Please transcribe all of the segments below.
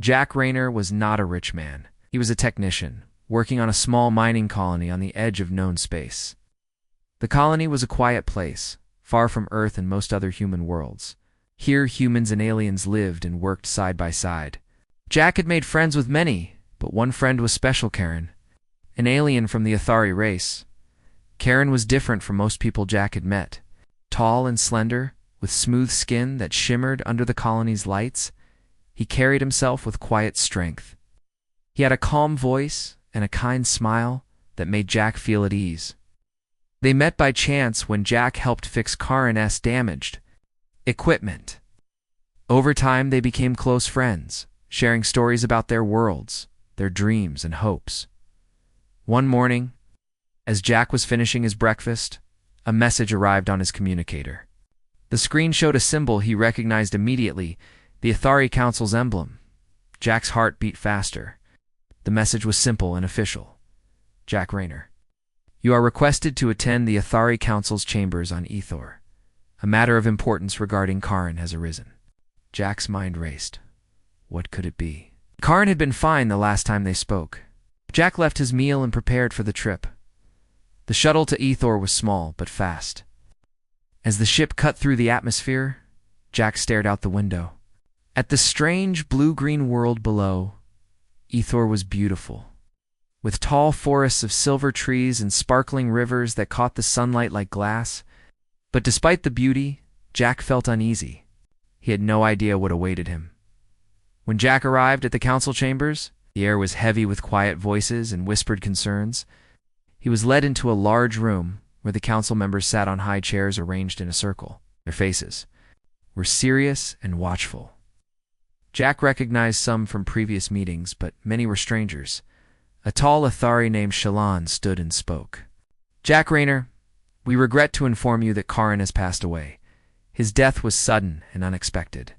Jack Rayner was not a rich man. He was a technician, working on a small mining colony on the edge of known space. The colony was a quiet place, far from Earth and most other human worlds. Here, humans and aliens lived and worked side by side. Jack had made friends with many, but one friend was special: Karen, an alien from the Athari race. Karen was different from most people Jack had met. Tall and slender, with smooth skin that shimmered under the colony's lights, he carried himself with quiet strength. He had a calm voice and a kind smile that made Jack feel at ease. They met by chance when Jack helped fix Karen's damaged equipment. Over time, they became close friends, sharing stories about their worlds, their dreams and hopes. One morning, as Jack was finishing his breakfast, a message arrived on his communicator. The screen showed a symbol he recognized immediately, the Athari Council's emblem. Jack's heart beat faster. The message was simple and official. Jack Rayner, you are requested to attend the Athari Council's chambers on Ethor. A matter of importance regarding Karen has arisen. Jack's mind raced. What could it be? Karen had been fine the last time they spoke. Jack left his meal and prepared for the trip. The shuttle to Ethor was small but fast. As the ship cut through the atmosphere, Jack stared out the window. At the strange blue-green world below, Ethor was beautiful, with tall forests of silver trees and sparkling rivers that caught the sunlight like glass. But despite the beauty, Jack felt uneasy. He had no idea what awaited him. When Jack arrived at the council chambers, the air was heavy with quiet voices and whispered concerns. He was led into a large room where the council members sat on high chairs arranged in a circle. Their faces were serious and watchful. Jack recognized some from previous meetings, but many were strangers. A tall Athari named Shallan stood and spoke. Jack Rayner, we regret to inform you that Karen has passed away. His death was sudden and unexpected.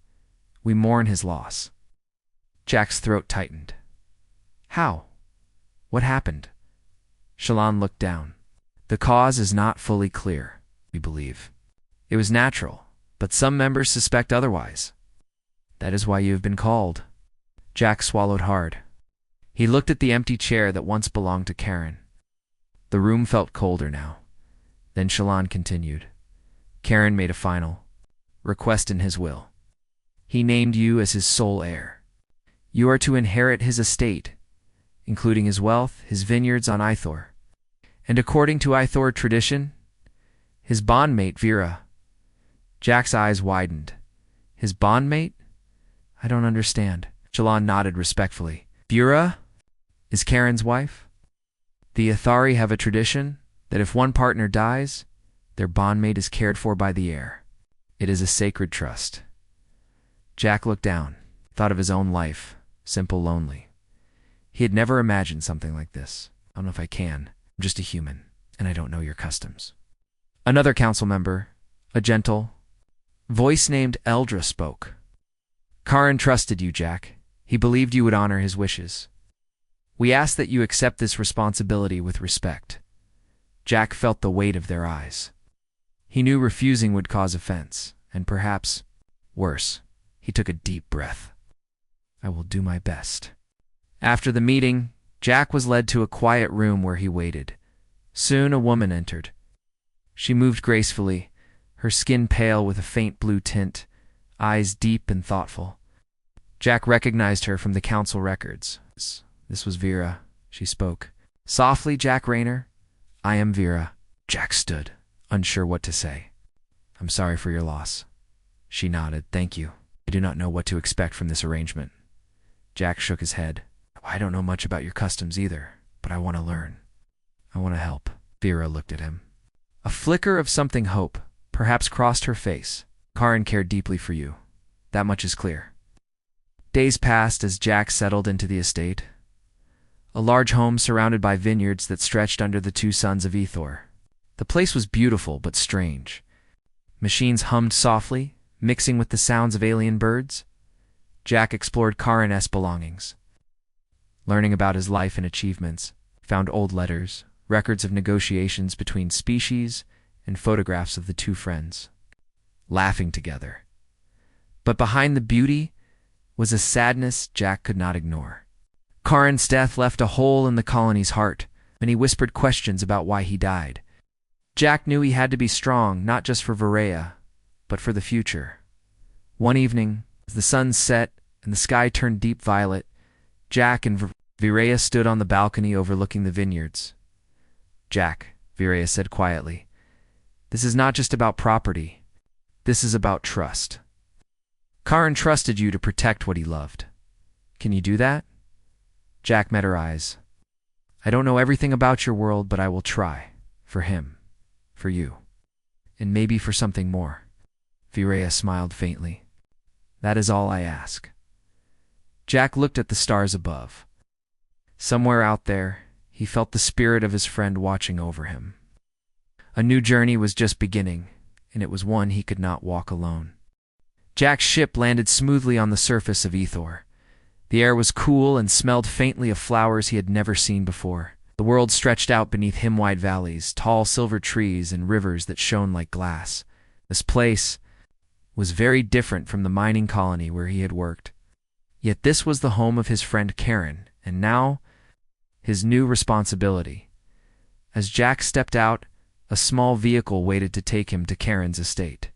We mourn his loss. Jack's throat tightened. How? What happened? Shallan looked down. The cause is not fully clear, we believe. It was natural, but some members suspect otherwise. That is why you have been called. Jack swallowed hard. He looked at the empty chair that once belonged to Karen. The room felt colder now. Then Shallan continued. Karen made a final request in his will. He named you as his sole heir. You are to inherit his estate, including his wealth, his vineyards on Ithor. And according to Ithor tradition, his bondmate Vera. Jack's eyes widened. His bondmate? I don't understand. Shallan nodded respectfully. Vera is Karen's wife? The Athari have a tradition that if one partner dies, their bondmate is cared for by the heir. It is a sacred trust. Jack looked down, thought of his own life, simple, lonely. He had never imagined something like this. I don't know if I can. I'm just a human, and I don't know your customs. Another council member, a gentle voice named Eldra, spoke. Karen trusted you, Jack. He believed you would honor his wishes. We ask that you accept this responsibility with respect. Jack felt the weight of their eyes. He knew refusing would cause offense, and perhaps worse. He took a deep breath. I will do my best. After the meeting, Jack was led to a quiet room where he waited. Soon a woman entered. She moved gracefully, her skin pale with a faint blue tint, eyes deep and thoughtful. Jack recognized her from the council records. This was Vera. She spoke. Softly, Jack Rayner. I am Vera. Jack stood, unsure what to say. I'm sorry for your loss. She nodded. Thank you. I do not know what to expect from this arrangement. Jack shook his head. I don't know much about your customs either, but I want to learn. I want to help. Vera looked at him. A flicker of something hope perhaps crossed her face. Karen cared deeply for you. That much is clear. Days passed as Jack settled into the estate. A large home surrounded by vineyards that stretched under the two suns of Ethor. The place was beautiful but strange. Machines hummed softly, mixing with the sounds of alien birds. Jack explored Karen's belongings, learning about his life and achievements, found old letters, records of negotiations between species, and photographs of the two friends, laughing together. But behind the beauty was a sadness Jack could not ignore. Karin's death left a hole in the colony's heart, and he whispered questions about why he died. Jack knew he had to be strong, not just for Virea, but for the future. One evening, as the sun set and the sky turned deep violet, Jack and Virea stood on the balcony overlooking the vineyards. "Jack," Virea said quietly, "this is not just about property. This is about trust. Karin trusted you to protect what he loved. Can you do that?" Jack met her eyes. "I don't know everything about your world, but I will try. For him. For you. And maybe for something more." Virea smiled faintly. "That is all I ask." Jack looked at the stars above. Somewhere out there, he felt the spirit of his friend watching over him. A new journey was just beginning, and it was one he could not walk alone. Jack's ship landed smoothly on the surface of Ethor. The air was cool and smelled faintly of flowers he had never seen before. The world stretched out beneath him-wide valleys, tall silver trees, and rivers that shone like glass. This place was very different from the mining colony where he had worked. Yet this was the home of his friend Karen, and now his new responsibility. As Jack stepped out, a small vehicle waited to take him to Karen's estate.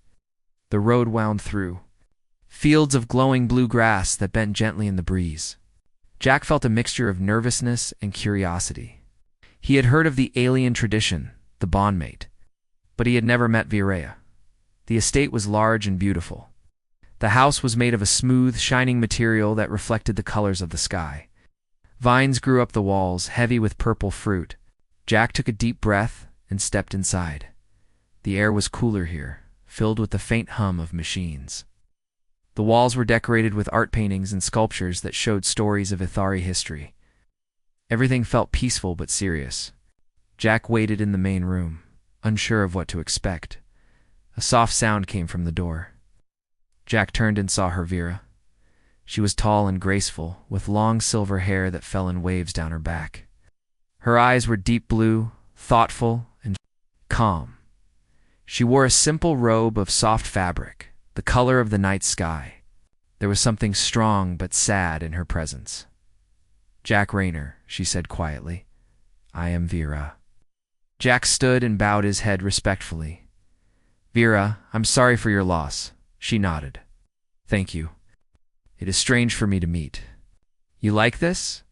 The road wound through fields of glowing blue grass that bent gently in the breeze. Jack felt a mixture of nervousness and curiosity. He had heard of the alien tradition, the bondmate, but he had never met Virea. The estate was large and beautiful. The house was made of a smooth, shining material that reflected the colors of the sky. Vines grew up the walls, heavy with purple fruit. Jack took a deep breath and stepped inside. The air was cooler here, filled with the faint hum of machines. The walls were decorated with art paintings and sculptures that showed stories of Ithari history. Everything felt peaceful but serious. Jack waited in the main room, unsure of what to expect. A soft sound came from the door. Jack turned and saw her Vera. She was tall and graceful, with long silver hair that fell in waves down her back. Her eyes were deep blue, thoughtful, and calm. She wore a simple robe of soft fabric, the color of the night sky. There was something strong but sad in her presence. "Jack Rayner," she said quietly. "I am Vera." Jack stood and bowed his head respectfully. "Vera, I'm sorry for your loss." She nodded. "Thank you. It is strange for me to meet. You like this?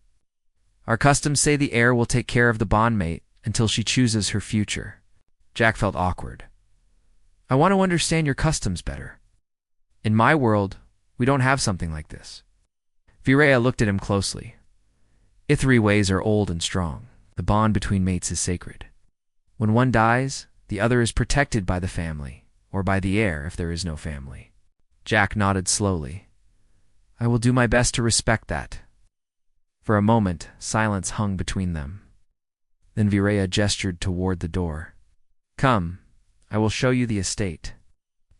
Our customs say the heir will take care of the bondmate until she chooses her future." Jack felt awkward. "I want to understand your customs better. In my world, we don't have something like this." Virea looked at him closely. "Ithri ways are old and strong. The bond between mates is sacred. When one dies, the other is protected by the family, or by the heir if there is no family." Jack nodded slowly. "I will do my best to respect that." For a moment, silence hung between them. Then Virea gestured toward the door. "Come, I will show you the estate."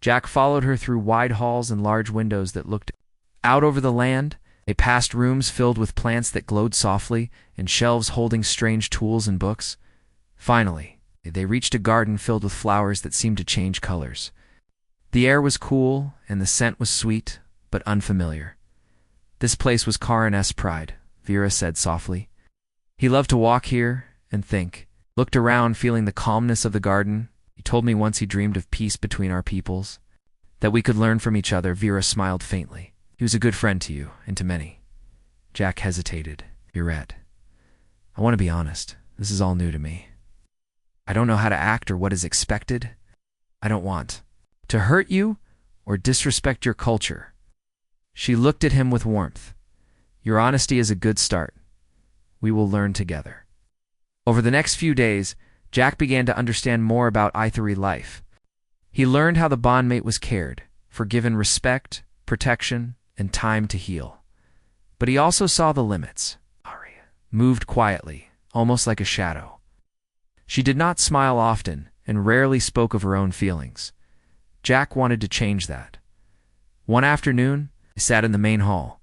Jack followed her through wide halls and large windows that looked out over the land. They passed rooms filled with plants that glowed softly and shelves holding strange tools and books. Finally, they reached a garden filled with flowers that seemed to change colors. The air was cool and the scent was sweet, but unfamiliar. This place was Karin's pride, Vera said softly. He loved to walk here and think, looked around feeling the calmness of the garden. He told me once he dreamed of peace between our peoples, that we could learn from each other. Vera smiled faintly. "He was a good friend to you, and to many." Jack hesitated. "Viret, I want to be honest. This is all new to me. I don't know how to act or what is expected. I don't want to hurt you or disrespect your culture." She looked at him with warmth. "Your honesty is a good start. We will learn together." Over the next few days, Jack began to understand more about Ithari life. He learned how the bondmate was cared for, given respect, protection, and time to heal. But he also saw the limits. Arya moved quietly, almost like a shadow. She did not smile often and rarely spoke of her own feelings. Jack wanted to change that. One afternoon, they sat in the main hall.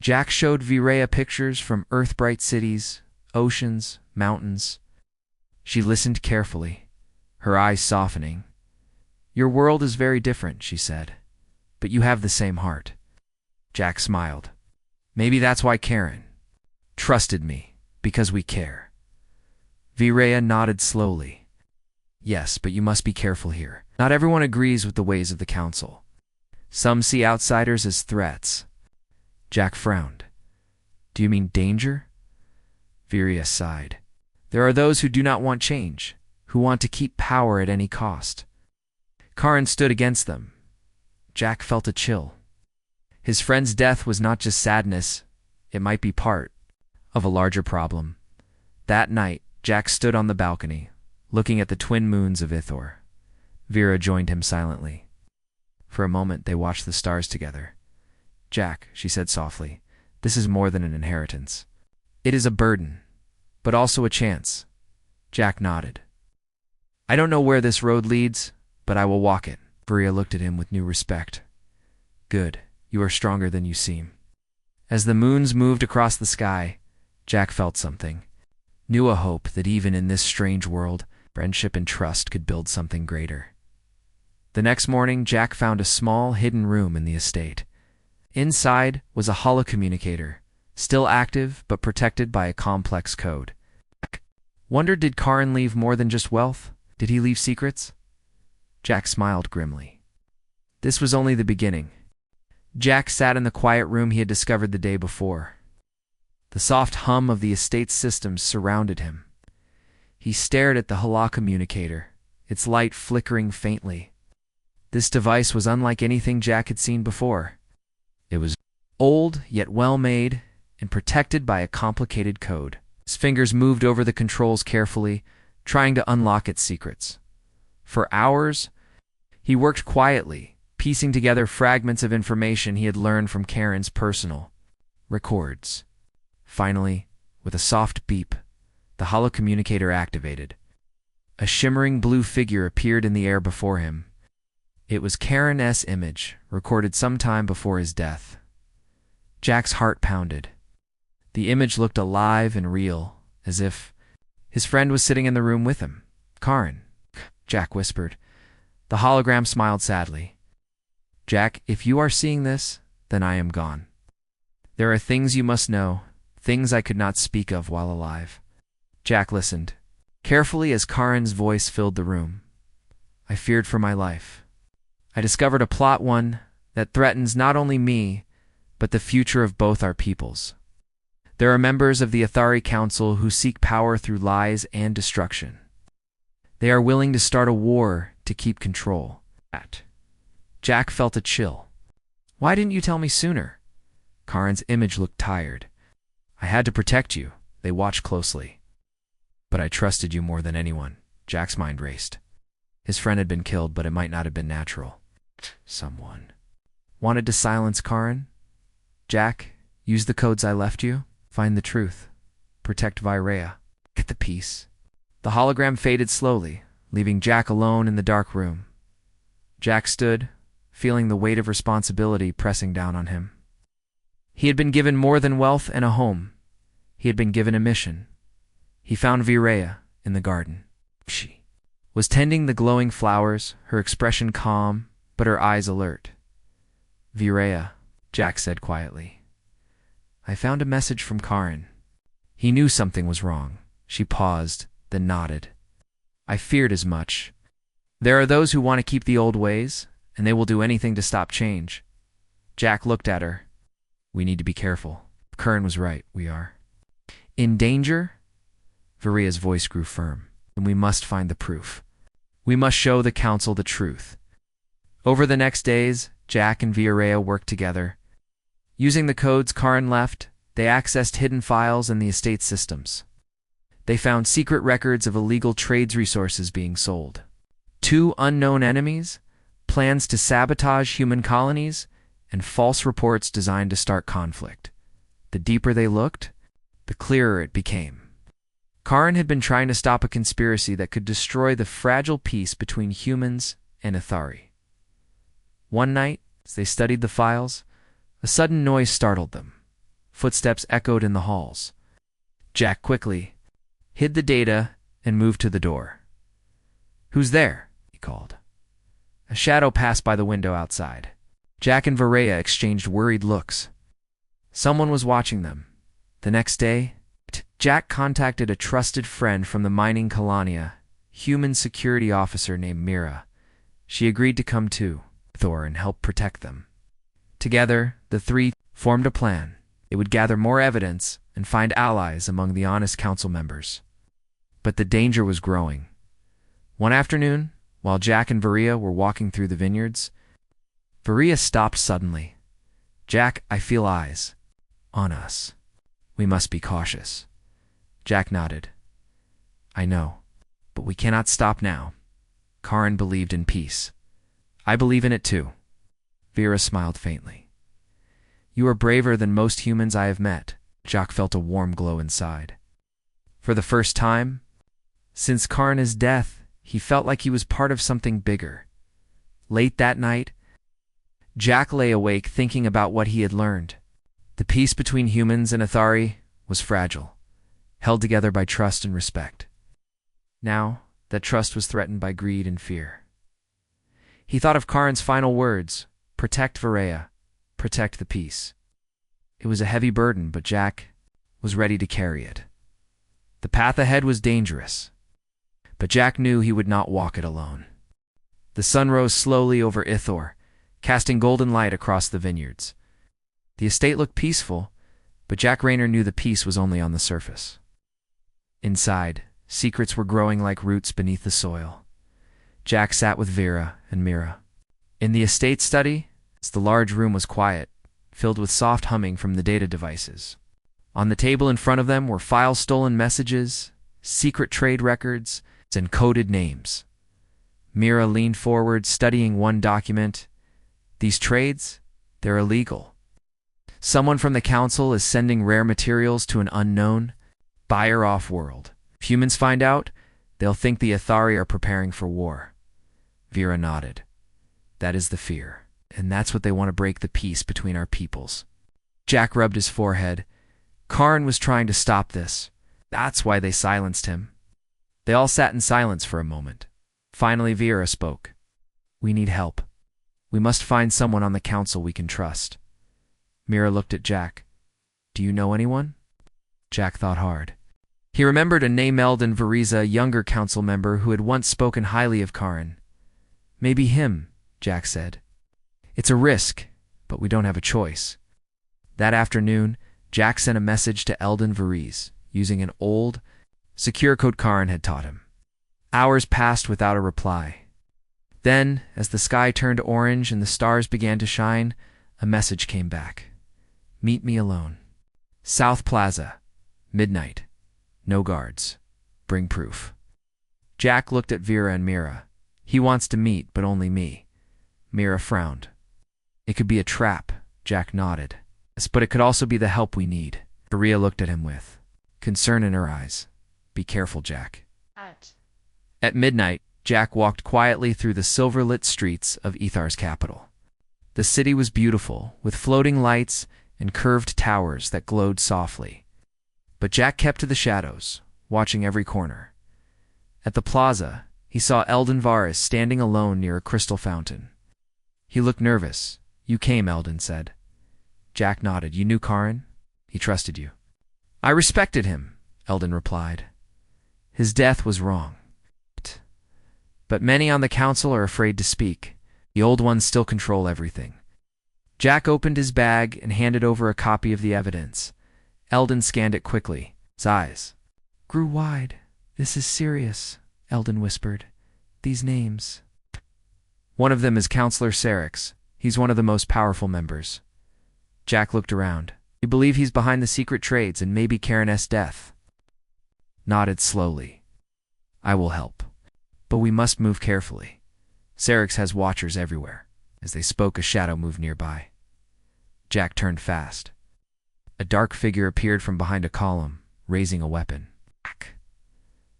Jack showed Virea pictures from Earth-bright cities, oceans, mountains. She listened carefully, her eyes softening. "Your world is very different," she said, "but you have the same heart." Jack smiled. Maybe that's why Karen trusted me, because we care. Virea nodded slowly. Yes, but you must be careful here. Not everyone agrees with the ways of the council. Some see outsiders as threats. Jack frowned. Do you mean danger? Virea sighed. There are those who do not want change, who want to keep power at any cost. Karen stood against them. Jack felt a chill. His friend's death was not just sadness, it might be part of a larger problem. That night, Jack stood on the balcony, looking at the twin moons of Ithor. Vera joined him silently. For a moment, they watched the stars together. Jack, she said softly, this is more than an inheritance. It is a burden, but also a chance. Jack nodded. I don't know where this road leads, but I will walk it. Vera looked at him with new respect. Good, you are stronger than you seem. As the moons moved across the sky, Jack felt something. Knew a hope that even in this strange world, friendship and trust could build something greater. The next morning, Jack found a small, hidden room in the estate. Inside was a holocommunicator, still active but protected by a complex code. Wondered, did Karen leave more than just wealth? Did he leave secrets? Jack smiled grimly. This was only the beginning. Jack sat in the quiet room he had discovered the day before. The soft hum of the estate's systems surrounded him. He stared at the holocommunicator, its light flickering faintly. This device was unlike anything Jack had seen before. It was old, yet well-made, and protected by a complicated code. His fingers moved over the controls carefully, trying to unlock its secrets. For hours, he worked quietly, piecing together fragments of information he had learned from Karen's personal records. Finally, with a soft beep, the holocommunicator activated. A shimmering blue figure appeared in the air before him. It was Karen's image, recorded sometime before his death. Jack's heart pounded. The image looked alive and real, as if his friend was sitting in the room with him. Karen, Jack whispered. The hologram smiled sadly. Jack, if you are seeing this, then I am gone. There are things you must know, things I could not speak of while alive. Jack listened, carefully as Karen's voice filled the room. I feared for my life. I discovered a plot, one that threatens not only me, but the future of both our peoples. There are members of the Athari Council who seek power through lies and destruction. They are willing to start a war to keep control. Jack felt a chill. Why didn't you tell me sooner? Karen's image looked tired. I had to protect you. They watched closely. But I trusted you more than anyone. Jack's mind raced. His friend had been killed, but it might not have been natural. Someone wanted to silence Karen? Jack, use the codes I left you. Find the truth. Protect Virea. Get the peace. The hologram faded slowly, leaving Jack alone in the dark room. Jack stood, feeling the weight of responsibility pressing down on him. He had been given more than wealth and a home. He had been given a mission. He found Virea in the garden. She was tending the glowing flowers, her expression calm, but her eyes alert. Virea, Jack said quietly. I found a message from Karen. He knew something was wrong. She paused, then nodded. I feared as much. There are those who want to keep the old ways, and they will do anything to stop change. Jack looked at her. We need to be careful. Karen was right, we are. In danger? Virea's voice grew firm. And we must find the proof. We must show the council the truth. Over the next days, Jack and Virea worked together. Using the codes Karen left, they accessed hidden files in the estate systems. They found secret records of illegal trades resources being sold. 2 unknown enemies, plans to sabotage human colonies, and false reports designed to start conflict. The deeper they looked, the clearer it became. Karen had been trying to stop a conspiracy that could destroy the fragile peace between humans and Athari. One night, as they studied the files, a sudden noise startled them. Footsteps echoed in the halls. Jack quickly hid the data and moved to the door. Who's there? He called. A shadow passed by the window outside. Jack and Varela exchanged worried looks. Someone was watching them. The next day, Jack contacted a trusted friend from the mining colonia, human security officer named Mira. She agreed to come to Thor and help protect them. Together, the three formed a plan. They would gather more evidence and find allies among the honest council members. But the danger was growing. One afternoon, while Jack and Varela were walking through the vineyards, Varela stopped suddenly. "Jack, I feel eyes on us. We must be cautious." Jack nodded. "I know, but we cannot stop now." Karin believed in peace. "I believe in it too." Vera smiled faintly. "You are braver than most humans I have met." Jack felt a warm glow inside. For the first time, since Karin's death, he felt like he was part of something bigger. Late that night, Jack lay awake thinking about what he had learned. The peace between humans and Athari was fragile, held together by trust and respect. Now, that trust was threatened by greed and fear. He thought of Karin's final words, "Protect Varela, protect the peace." It was a heavy burden, but Jack was ready to carry it. The path ahead was dangerous, but Jack knew he would not walk it alone. The sun rose slowly over Ithor, casting golden light across the vineyards. The estate looked peaceful, but Jack Rayner knew the peace was only on the surface. Inside, secrets were growing like roots beneath the soil. Jack sat with Vera and Mira. In the estate study, the large room was quiet, filled with soft humming from the data devices. On the table in front of them were file-stolen messages, secret trade records, and coded names. Mira leaned forward, studying one document. "These trades, they're illegal. Someone from the council is sending rare materials to an unknown buyer off-world. If humans find out, they'll think the Athari are preparing for war." Vera nodded. "That is the fear, and that's what they want to break the peace between our peoples." Jack rubbed his forehead. Karin was trying to stop this. That's why they silenced him. They all sat in silence for a moment. Finally, Vera spoke. "We need help. We must find someone on the council we can trust." Mira looked at Jack. "Do you know anyone?" Jack thought hard. He remembered a name Eldon Variza, a younger council member who had once spoken highly of Karin. "Maybe him," Jack said. "It's a risk, but we don't have a choice." That afternoon, Jack sent a message to Eldon Variz, using an old, secure code Karin had taught him. Hours passed without a reply. Then, as the sky turned orange and the stars began to shine, a message came back. "Meet me alone. South Plaza. Midnight. No guards. Bring proof." Jack looked at Vera and Mira. "He wants to meet, but only me." Mira frowned. "It could be a trap," Jack nodded. "Yes, but it could also be the help we need." Vera looked at him with concern in her eyes. "Be careful, Jack." At midnight, Jack walked quietly through the silver-lit streets of Ethar's capital. The city was beautiful, with floating lights and curved towers that glowed softly. But Jack kept to the shadows, watching every corner. At the plaza, he saw Eldon Varus standing alone near a crystal fountain. He looked nervous. "You came," Eldon said. Jack nodded. "You knew Karin? He trusted you." "I respected him," Eldon replied. "His death was wrong. But many on the council are afraid to speak. The old ones still control everything." Jack opened his bag and handed over a copy of the evidence. Eldon scanned it quickly. His eyes grew wide. "This is serious," Eldon whispered. "These names." "One of them is Counselor Serix. He's one of the most powerful members." Jack looked around. "You believe he's behind the secret trades and maybe Karin's death?" Nodded slowly. "I will help. But we must move carefully. Serix has watchers everywhere." As they spoke, a shadow moved nearby. Jack turned fast. A dark figure appeared from behind a column, raising a weapon.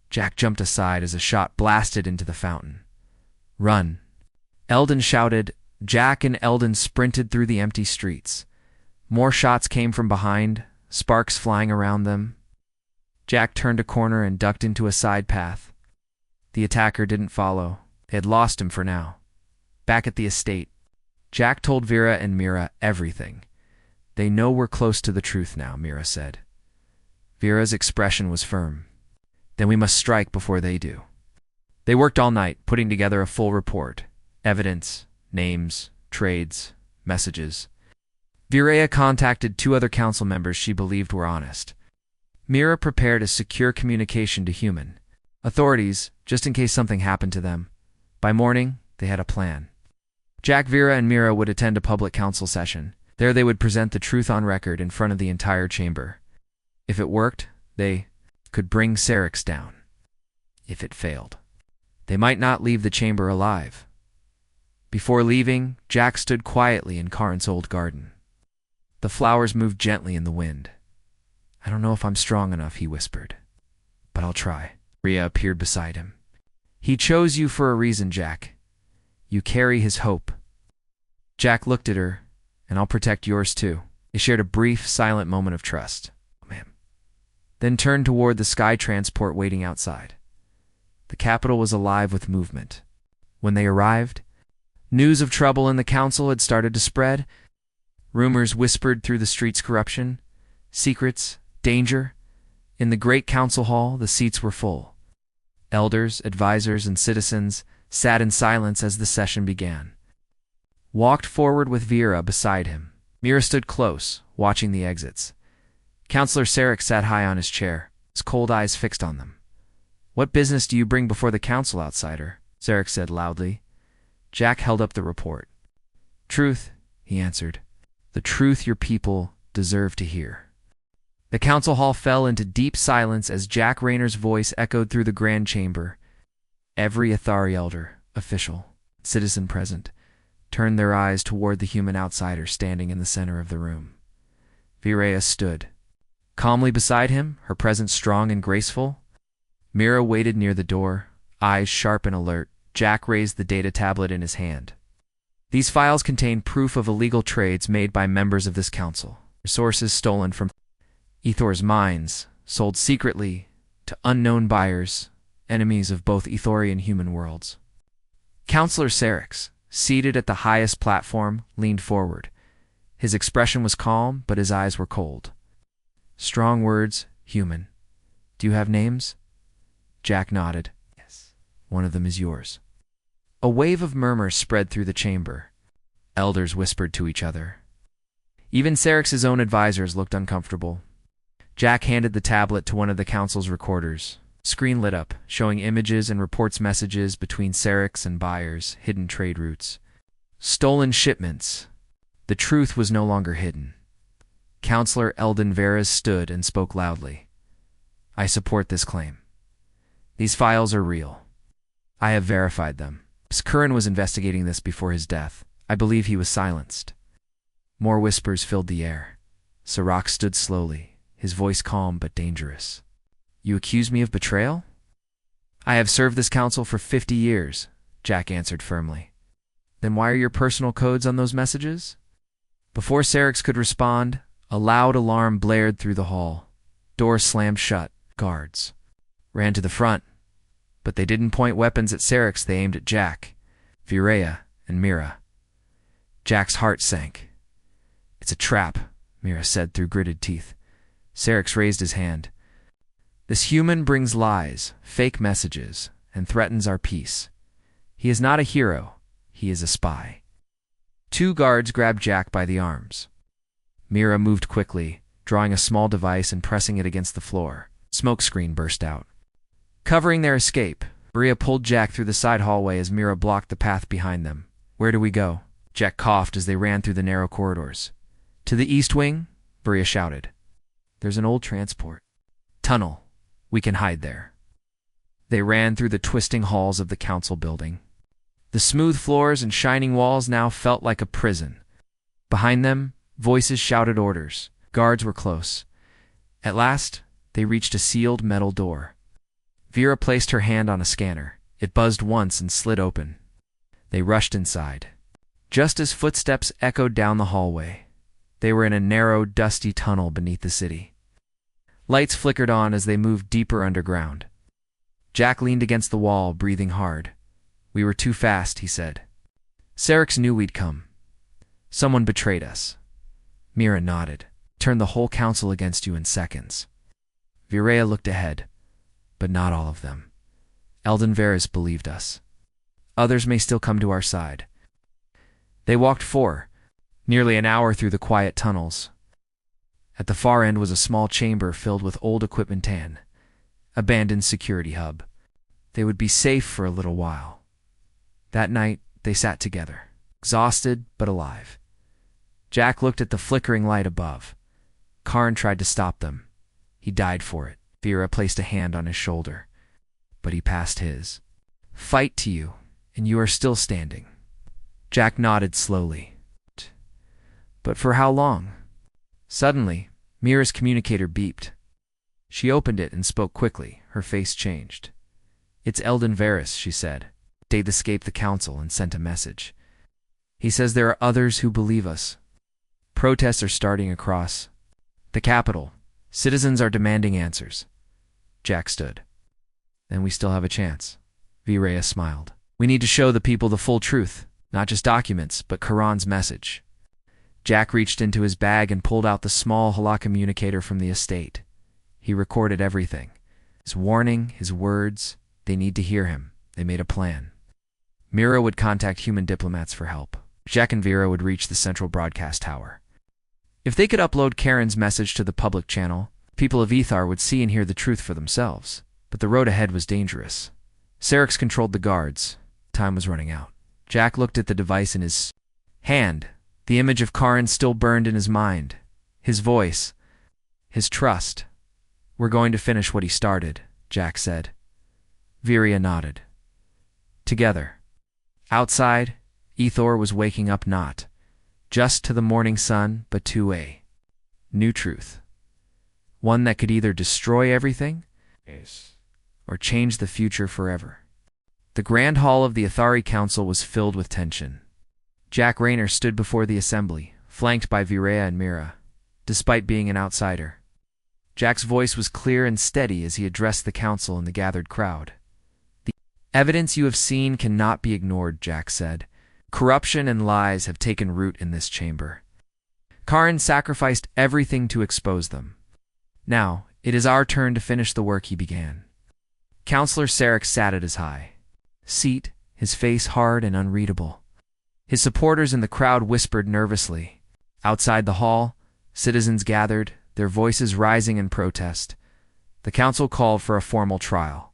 Jack jumped aside as a shot blasted into the fountain. "Run!" Eldon shouted. Jack and Eldon sprinted through the empty streets. More shots came from behind, sparks flying around them. Jack turned a corner and ducked into a side path. The attacker didn't follow. They had lost him for now. Back at the estate, Jack told Vera and Mira everything. They know we're close to the truth now, Mira said. Vera's expression was firm. Then we must strike before they do. They worked all night, putting together a full report. Evidence, names, trades, messages. Vera contacted 2 other council members she believed were honest. Mira prepared a secure communication to human authorities, just in case something happened to them. By morning, they had a plan. Jack, Vera, and Mira would attend a public council session. There they would present the truth on record in front of the entire chamber. If it worked, they could bring Syrinx down. If it failed, they might not leave the chamber alive. Before leaving, Jack stood quietly in Karin's old garden. The flowers moved gently in the wind. I don't know if I'm strong enough, he whispered. But I'll try. Rhea appeared beside him. He chose you for a reason, Jack. You carry his hope. Jack looked at her, and I'll protect yours too. They shared a brief, silent moment of trust. Oh, ma'am. Then turned toward the sky transport waiting outside. The capital was alive with movement. When they arrived, news of trouble in the council had started to spread. Rumors whispered through the streets corruption, secrets, danger. In the great council hall, the seats were full. Elders, advisors, and citizens sat in silence as the session began. Walked forward with Vera beside him. Mira stood close, watching the exits. Councillor Syrinx sat high on his chair, his cold eyes fixed on them. What business do you bring before the council, outsider? Syrinx said loudly. Jack held up the report. Truth, he answered. The truth your people deserve to hear. The council hall fell into deep silence as Jack Raynor's voice echoed through the grand chamber. Every Athari elder, official, citizen present, turned their eyes toward the human outsider standing in the center of the room. Virea stood. Calmly beside him, her presence strong and graceful. Mira waited near the door, eyes sharp and alert. Jack raised the data tablet in his hand. These files contain proof of illegal trades made by members of this council. Resources stolen from Ethor's mines, sold secretly to unknown buyers, enemies of both Ethori and human worlds. Councillor Syrinx, seated at the highest platform, leaned forward. His expression was calm, but his eyes were cold. Strong words, human. Do you have names? Jack nodded. Yes. One of them is yours. A wave of murmurs spread through the chamber. Elders whispered to each other. Even Syrinx's own advisors looked uncomfortable. Jack handed the tablet to one of the council's recorders. Screen lit up, showing images and reports messages between Syrinx and buyers, hidden trade routes. Stolen shipments. The truth was no longer hidden. Councillor Eldon Veras stood and spoke loudly. I support this claim. These files are real. I have verified them. Curran was investigating this before his death. I believe he was silenced. More whispers filled the air. Sirach stood slowly, his voice calm but dangerous. You accuse me of betrayal? I have served this council for 50 years, Jack answered firmly. Then why are your personal codes on those messages? Before Syrinx could respond, a loud alarm blared through the hall. Doors slammed shut. Guards ran to the front, but they didn't point weapons at Syrinx, they aimed at Jack, Virea, and Mira. Jack's heart sank. It's a trap, Mira said through gritted teeth. Syrinx raised his hand. This human brings lies, fake messages, and threatens our peace. He is not a hero, he is a spy. 2 guards grabbed Jack by the arms. Mira moved quickly, drawing a small device and pressing it against the floor. Smoke screen burst out. Covering their escape, Maria pulled Jack through the side hallway as Mira blocked the path behind them. Where do we go? Jack coughed as they ran through the narrow corridors. To the east wing, Maria shouted. There's an old transport tunnel. We can hide there. They ran through the twisting halls of the council building. The smooth floors and shining walls now felt like a prison. Behind them, voices shouted orders. Guards were close. At last, they reached a sealed metal door. Vera placed her hand on a scanner. It buzzed once and slid open. They rushed inside. Just as footsteps echoed down the hallway, they were in a narrow, dusty tunnel beneath the city. Lights flickered on as they moved deeper underground. Jack leaned against the wall, breathing hard. We were too fast, he said. Syrinx knew we'd come. Someone betrayed us. Mira nodded. Turned the whole council against you in seconds. Virea looked ahead, but not all of them. Eldon Varys believed us. Others may still come to our side. They walked nearly an hour through the quiet tunnels. At the far end was a small chamber filled with old equipment and abandoned security hub. They would be safe for a little while. That night, they sat together, exhausted but alive. Jack looked at the flickering light above. Karn tried to stop them. He died for it. Vera placed a hand on his shoulder, but he passed his. Fight to you, and you are still standing. Jack nodded slowly. But for how long? Suddenly, Mira's communicator beeped. She opened it and spoke quickly. Her face changed. It's Eldon Varys, she said. Dade escaped the council and sent a message. He says there are others who believe us. Protests are starting across the capital. Citizens are demanding answers. Jack stood. Then we still have a chance. Virea smiled. We need to show the people the full truth, not just documents, but Karan's message. Jack reached into his bag and pulled out the small holocommunicator from the estate. He recorded everything. His warning, his words. They need to hear him. They made a plan. Mira would contact human diplomats for help. Jack and Vera would reach the central broadcast tower. If they could upload Karen's message to the public channel, people of Ethar would see and hear the truth for themselves. But the road ahead was dangerous. Syrinx controlled the guards. Time was running out. Jack looked at the device in his hand. The image of Karen still burned in his mind. His voice. His trust. We're going to finish what he started, Jack said. Virea nodded. Together. Outside, Ethor was waking up not just to the morning sun, but to a new truth. One that could either destroy everything or change the future forever. The grand hall of the Athari Council was filled with tension. Jack Rayner stood before the assembly, flanked by Virea and Mira, despite being an outsider. Jack's voice was clear and steady as he addressed the council and the gathered crowd. The evidence you have seen cannot be ignored, Jack said. Corruption and lies have taken root in this chamber. Karan sacrificed everything to expose them. Now, it is our turn to finish the work he began. Councillor Syrinx sat at his high seat, his face hard and unreadable. His supporters in the crowd whispered nervously. Outside the hall, citizens gathered, their voices rising in protest. The council called for a formal trial.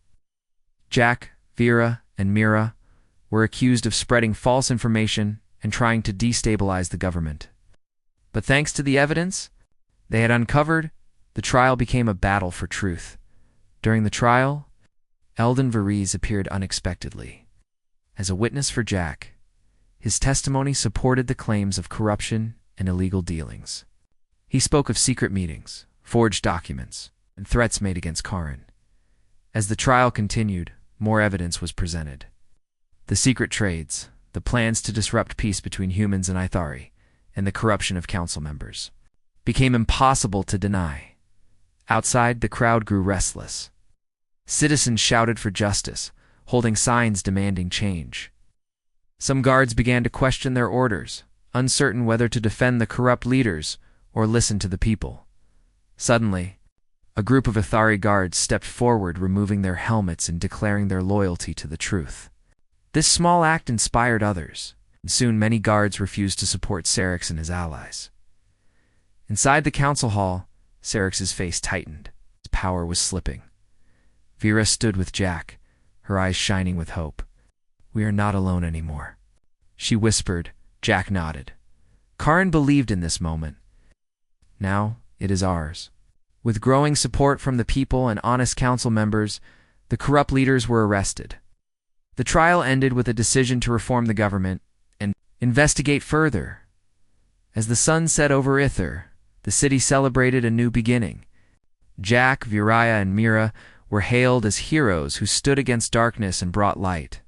Jack, Vera, and Mira were accused of spreading false information and trying to destabilize the government. But thanks to the evidence they had uncovered, the trial became a battle for truth. During the trial, Eldon Varys appeared unexpectedly. As a witness for Jack, his testimony supported the claims of corruption and illegal dealings. He spoke of secret meetings, forged documents, and threats made against Karan. As the trial continued, more evidence was presented. The secret trades, the plans to disrupt peace between humans and Ithari, and the corruption of council members became impossible to deny. Outside, the crowd grew restless. Citizens shouted for justice, holding signs demanding change. Some guards began to question their orders, uncertain whether to defend the corrupt leaders or listen to the people. Suddenly, a group of Ithari guards stepped forward, removing their helmets and declaring their loyalty to the truth. This small act inspired others, and soon many guards refused to support Syrinx and his allies. Inside the council hall, Syrinx's face tightened. His power was slipping. Vera stood with Jack, her eyes shining with hope. We are not alone anymore, she whispered. Jack nodded. Karan believed in this moment. Now it is ours. With growing support from the people and honest council members, the corrupt leaders were arrested. The trial ended with a decision to reform the government and investigate further. As the sun set over Ithar, the city celebrated a new beginning. Jack, Virea, and Mira were hailed as heroes who stood against darkness and brought light.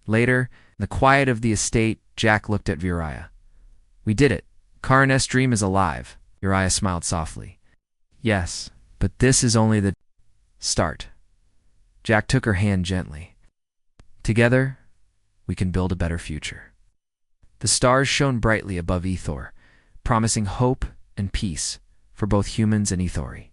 Later, in the quiet of the estate, Jack looked at Virea. We did it. Karan's dream is alive. Virea smiled softly. Yes, but this is only the start. Jack took her hand gently. Together, we can build a better future. The stars shone brightly above Ethor, promising hope and peace for both humans and Ethori.